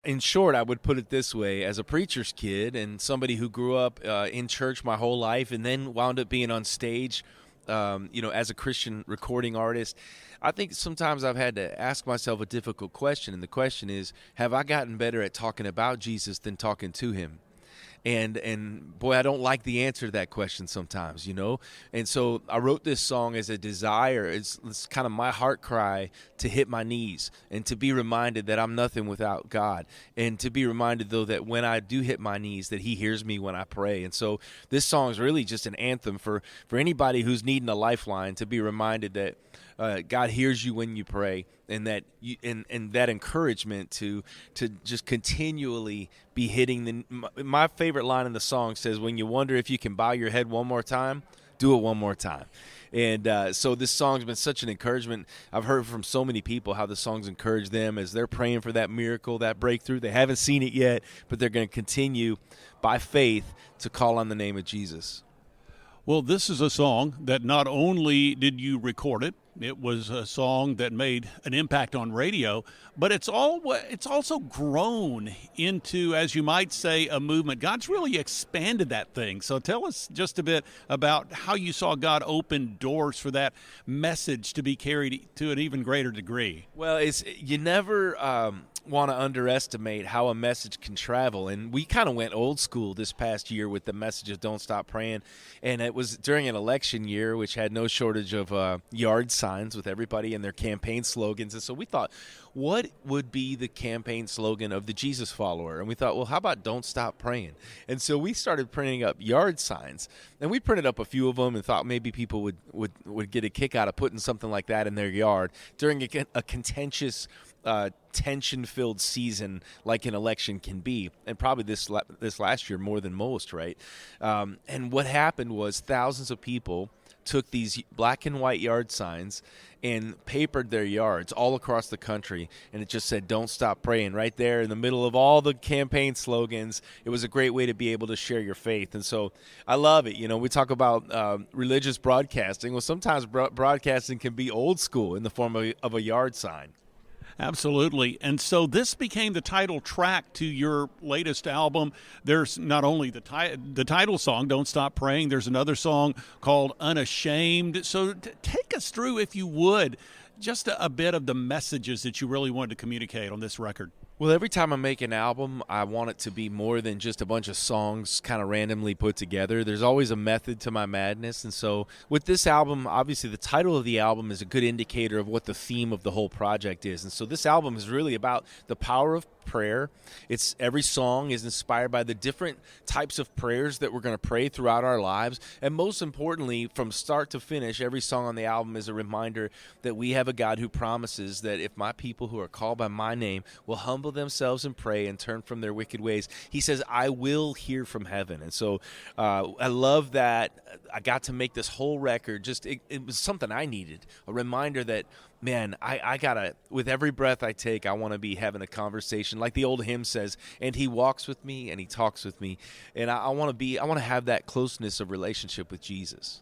in short, I would put it this way. As a preacher's kid and somebody who grew up in church my whole life and then wound up being on stage, as a Christian recording artist, I think sometimes I've had to ask myself a difficult question, and the question is, have I gotten better at talking about Jesus than talking to him? And boy, I don't like the answer to that question sometimes, And so I wrote this song as a desire. It's kind of my heart cry to hit my knees and to be reminded that I'm nothing without God, and to be reminded, though, that when I do hit my knees, that he hears me when I pray. And so this song is really just an anthem for anybody who's needing a lifeline, to be reminded that God hears you when you pray, and that and that encouragement to just continually be hitting my favorite line in the song says, when you wonder if you can bow your head one more time, do it one more time. And so this song's been such an encouragement. I've heard from so many people how the song's encouraged them as they're praying for that miracle, that breakthrough. They haven't seen it yet, but they're going to continue by faith to call on the name of Jesus. Well, this is a song that not only did you record it, it was a song that made an impact on radio, but it's also grown into, as you might say, a movement. God's really expanded that thing. So tell us just a bit about how you saw God open doors for that message to be carried to an even greater degree. Well, you never want to underestimate how a message can travel. And we kind of went old school this past year with the message of Don't Stop Praying. And it was during an election year, which had no shortage of yard signs with everybody and their campaign slogans. And so we thought, what would be the campaign slogan of the Jesus follower? And we thought, well, how about Don't Stop Praying? And so we started printing up yard signs. And we printed up a few of them and thought maybe people would get a kick out of putting something like that in their yard during a contentious tension-filled season like an election can be, and probably this last year more than most, right? And what happened was thousands of people took these black and white yard signs and papered their yards all across the country, and it just said, "Don't stop praying," right there in the middle of all the campaign slogans. It was a great way to be able to share your faith, and so I love it. We talk about religious broadcasting. Well, sometimes broadcasting can be old school in the form of a yard sign. Absolutely. And so this became the title track to your latest album. There's not only the title song, Don't Stop Praying, there's another song called Unashamed. So take us through, if you would, just a bit of the messages that you really wanted to communicate on this record. Well, every time I make an album, I want it to be more than just a bunch of songs kind of randomly put together. There's always a method to my madness. And so with this album, obviously the title of the album is a good indicator of what the theme of the whole project is. And so this album is really about the power of prayer. Every song is inspired by the different types of prayers that we're going to pray throughout our lives. And most importantly, from start to finish, every song on the album is a reminder that we have a God who promises that if my people who are called by my name will humble themselves and pray and turn from their wicked ways, he says, I will hear from heaven. And so I love that I got to make this whole record. It was something I needed, a reminder that, man, I gotta, with every breath I take, I want to be having a conversation, like the old hymn says, and he walks with me and he talks with me. And I want to have that closeness of relationship with Jesus.